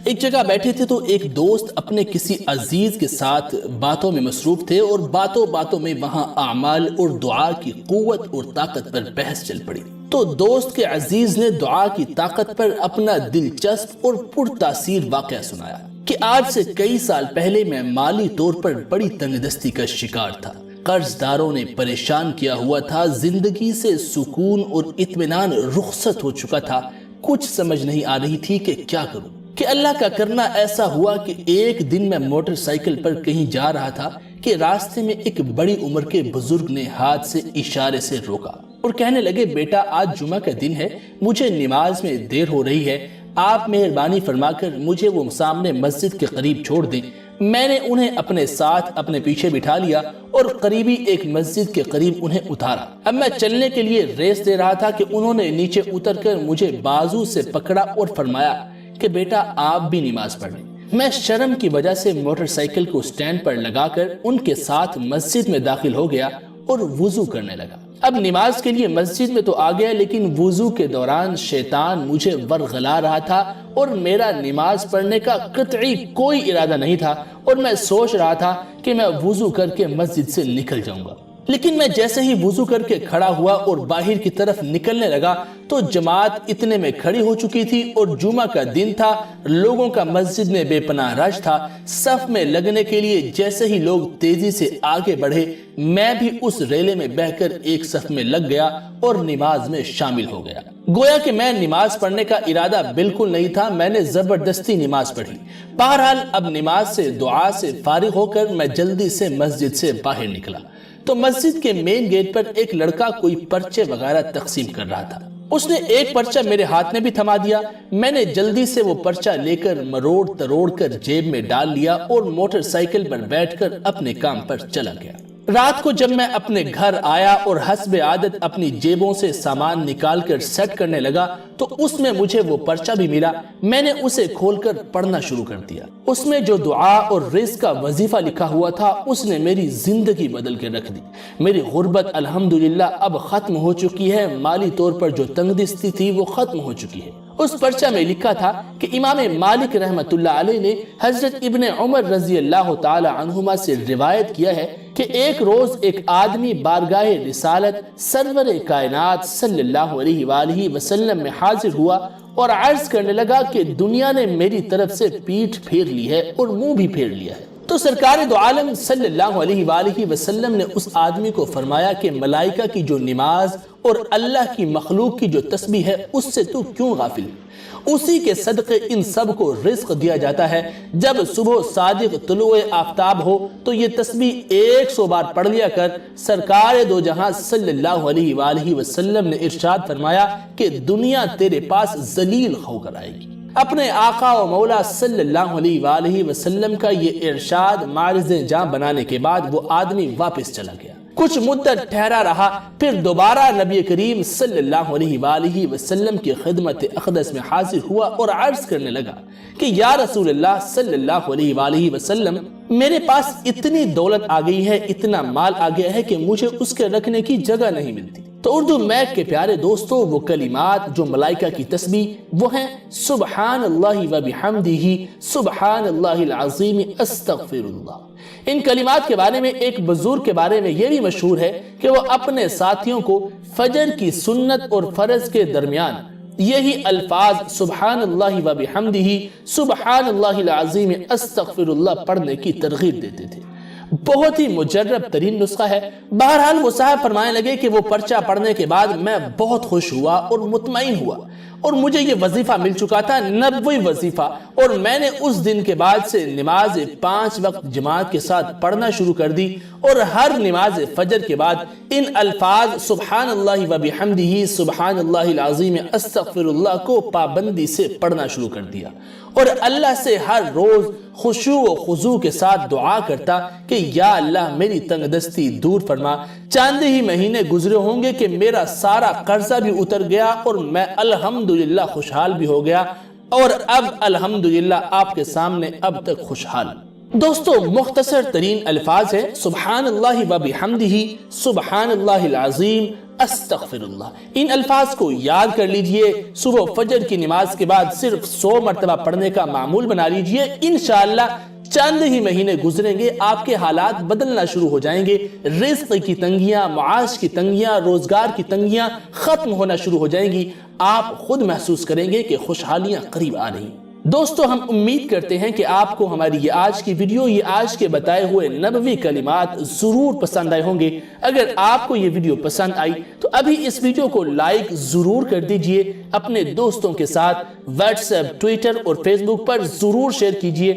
ایک جگہ بیٹھے تھے تو ایک دوست اپنے کسی عزیز کے ساتھ باتوں میں مصروف تھے اور باتوں میں وہاں اعمال اور دعا کی قوت اور طاقت پر بحث چل پڑی۔ تو دوست کے عزیز نے دعا کی طاقت پر اپنا دلچسپ اور پرتاثیر واقعہ سنایا کہ آج سے کئی سال پہلے میں مالی طور پر بڑی تنگ دستی کا شکار تھا۔ قرض داروں نے پریشان کیا ہوا تھا، زندگی سے سکون اور اطمینان رخصت ہو چکا تھا، کچھ سمجھ نہیں آ رہی تھی کہ کیا کروں۔ کہ اللہ کا کرنا ایسا ہوا کہ ایک دن میں موٹر سائیکل پر کہیں جا رہا تھا کہ راستے میں ایک بڑی عمر کے بزرگ نے ہاتھ سے اشارے سے روکا اور کہنے لگے، بیٹا آج جمعہ کا دن ہے، مجھے نماز میں دیر ہو رہی ہے، آپ مہربانی فرما کر مجھے وہ سامنے مسجد کے قریب چھوڑ دیں۔ میں نے انہیں اپنے ساتھ اپنے پیچھے بٹھا لیا اور قریبی ایک مسجد کے قریب انہیں اتارا۔ اب میں چلنے کے لیے ریس دے رہا تھا کہ انہوں نے نیچے اتر کر مجھے بازو سے پکڑا اور فرمایا کہ بیٹا آپ بھی نماز پڑھ لیں۔ میں شرم کی وجہ سے موٹر سائیکل کو سٹینڈ پر لگا کر ان کے ساتھ مسجد میں داخل ہو گیا اور وضو کرنے لگا۔ اب نماز کے لیے مسجد میں تو آ گیا، لیکن وضو کے دوران شیطان مجھے ورغلا رہا تھا اور میرا نماز پڑھنے کا قطعی کوئی ارادہ نہیں تھا اور میں سوچ رہا تھا کہ میں وضو کر کے مسجد سے نکل جاؤں گا۔ لیکن میں جیسے ہی وضو کر کے کھڑا ہوا اور باہر کی طرف نکلنے لگا تو جماعت اتنے میں کھڑی ہو چکی تھی اور جمعہ کا دن تھا، لوگوں کا مسجد میں بے پناہ رش تھا۔ صف میں لگنے کے لیے جیسے ہی لوگ تیزی سے آگے بڑھے، میں بھی اس ریلے میں بہ کر ایک صف میں لگ گیا اور نماز میں شامل ہو گیا۔ گویا کہ میں نماز پڑھنے کا ارادہ بالکل نہیں تھا، میں نے زبردستی نماز پڑھی۔ بہرحال اب نماز سے دعا سے فارغ ہو کر میں جلدی سے مسجد سے باہر نکلا تو مسجد کے مین گیٹ پر ایک لڑکا کوئی پرچے وغیرہ تقسیم کر رہا تھا۔ اس نے ایک پرچہ میرے ہاتھ میں بھی تھما دیا۔ میں نے جلدی سے وہ پرچہ لے کر مروڑ تروڑ کر جیب میں ڈال لیا اور موٹر سائیکل پر بیٹھ کر اپنے کام پر چلا گیا۔ رات کو جب میں اپنے گھر آیا اور حسب عادت اپنی جیبوں سے سامان نکال کر سیٹ کرنے لگا تو اس میں مجھے وہ پرچہ بھی ملا۔ میں نے اسے کھول کر پڑھنا شروع کر دیا۔ اس میں جو دعا اور رزق کا وظیفہ لکھا ہوا تھا اس نے میری زندگی بدل کے رکھ دی۔ میری غربت الحمدللہ اب ختم ہو چکی ہے، مالی طور پر جو تنگ دستی تھی وہ ختم ہو چکی ہے۔ اس پرچہ میں لکھا تھا کہ امام مالک رحمت اللہ علیہ نے حضرت ابن عمر رضی اللہ تعالی عنہما سے روایت کیا ہے کہ ایک روز ایک آدمی بارگاہ رسالت سرور کائنات صلی اللہ علیہ وآلہ وسلم میں حاضر ہوا اور عرض کرنے لگا کہ دنیا نے میری طرف سے پیٹھ پھیر لی ہے اور منہ بھی پھیر لیا ہے۔ تو سرکار دو عالم صلی اللہ علیہ وآلہ وسلم نے اس آدمی کو فرمایا کہ ملائکہ کی جو نماز اور اللہ کی مخلوق کی جو تسبیح ہے اس سے تو کیوں غافل ہے؟ اسی کے صدقے ان سب کو رزق دیا جاتا ہے۔ جب صبح صادق طلوع آفتاب ہو تو یہ تسبیح 100 بار پڑھ لیا کر۔ سرکار دو جہاں صلی اللہ علیہ وآلہ وسلم نے ارشاد فرمایا کہ دنیا تیرے پاس ذلیل ہو کر آئے گی۔ اپنے آقا و مولا صلی اللہ علیہ وآلہ وسلم کا یہ ارشاد معرض جاں بنانے کے بعد وہ آدمی واپس چلا گیا۔ کچھ مدت ٹھہرا رہا، پھر دوبارہ نبی کریم صلی اللہ علیہ وآلہ وسلم کی خدمت اقدس میں حاضر ہوا اور عرض کرنے لگا کہ یا رسول اللہ صلی اللہ علیہ وآلہ وسلم، میرے پاس اتنی دولت آ گئی ہے، اتنا مال آ گیا ہے کہ مجھے اس کے رکھنے کی جگہ نہیں ملتی۔ تو اردو میک کے پیارے دوستو، وہ کلمات جو ملائکہ کی تسبیح وہ ہیں سبحان اللہ و بحمدہ سبحان اللہ العظیم استغفر اللہ۔ ان کلمات کے بارے میں ایک بزرگ کے بارے میں یہ بھی مشہور ہے کہ وہ اپنے ساتھیوں کو فجر کی سنت اور فرض کے درمیان یہی الفاظ سبحان اللہ و بحمدہ سبحان اللہ العظیم استغفر اللہ پڑھنے کی ترغیب دیتے تھے۔ بہت ہی مجرب ترین نسخہ ہے۔ بہرحال وہ صاحب فرمانے لگے کہ وہ پرچہ پڑھنے کے بعد میں بہت خوش ہوا اور مطمئن ہوا اور مجھے یہ وظیفہ مل چکا تھا، 90 وظیفہ، اور میں نے اس دن کے بعد سے نماز 5 وقت جماعت کے ساتھ پڑھنا شروع کر دی اور ہر نماز فجر کے بعد ان الفاظ سبحان اللہ و بحمدہ سبحان اللہ العظیم استغفر اللہ کو پابندی سے پڑھنا شروع کر دیا اور اللہ سے ہر روز خشوع و خضوع کے ساتھ دعا کرتا کہ یا اللہ میری تنگ دستی دور فرما۔ چاند ہی مہینے گزرے ہوں گے کہ میرا سارا قرضہ بھی اتر گیا اور میں الحمدللہ خوشحال بھی ہو گیا اور اب الحمدللہ آپ کے سامنے اب تک خوشحال۔ دوستو مختصر ترین الفاظ ہے سبحان اللہ و بحمدہ سبحان اللہ العظیم استغفر اللہ۔ ان الفاظ کو یاد کر لیجئے، صبح فجر کی نماز کے بعد صرف 100 مرتبہ پڑھنے کا معمول بنا لیجئے، انشاءاللہ چند ہی مہینے گزریں گے، آپ کے حالات بدلنا شروع ہو جائیں گے، رزق کی تنگیاں، معاش کی تنگیاں، روزگار کی تنگیاں ختم ہونا شروع ہو جائیں گی، آپ خود محسوس کریں گے کہ خوشحالیاں قریب آ رہی۔ دوستو، ہم امید کرتے ہیں کہ آپ کو ہماری یہ آج کی ویڈیو، یہ آج کے بتائے ہوئے نبوی کلمات ضرور پسند آئے ہوں گے۔ اگر آپ کو یہ ویڈیو پسند آئی تو ابھی اس ویڈیو کو لائک ضرور کر دیجئے، اپنے دوستوں کے ساتھ واٹس ایپ، ٹویٹر اور فیس بک پر ضرور شیئر کیجئے۔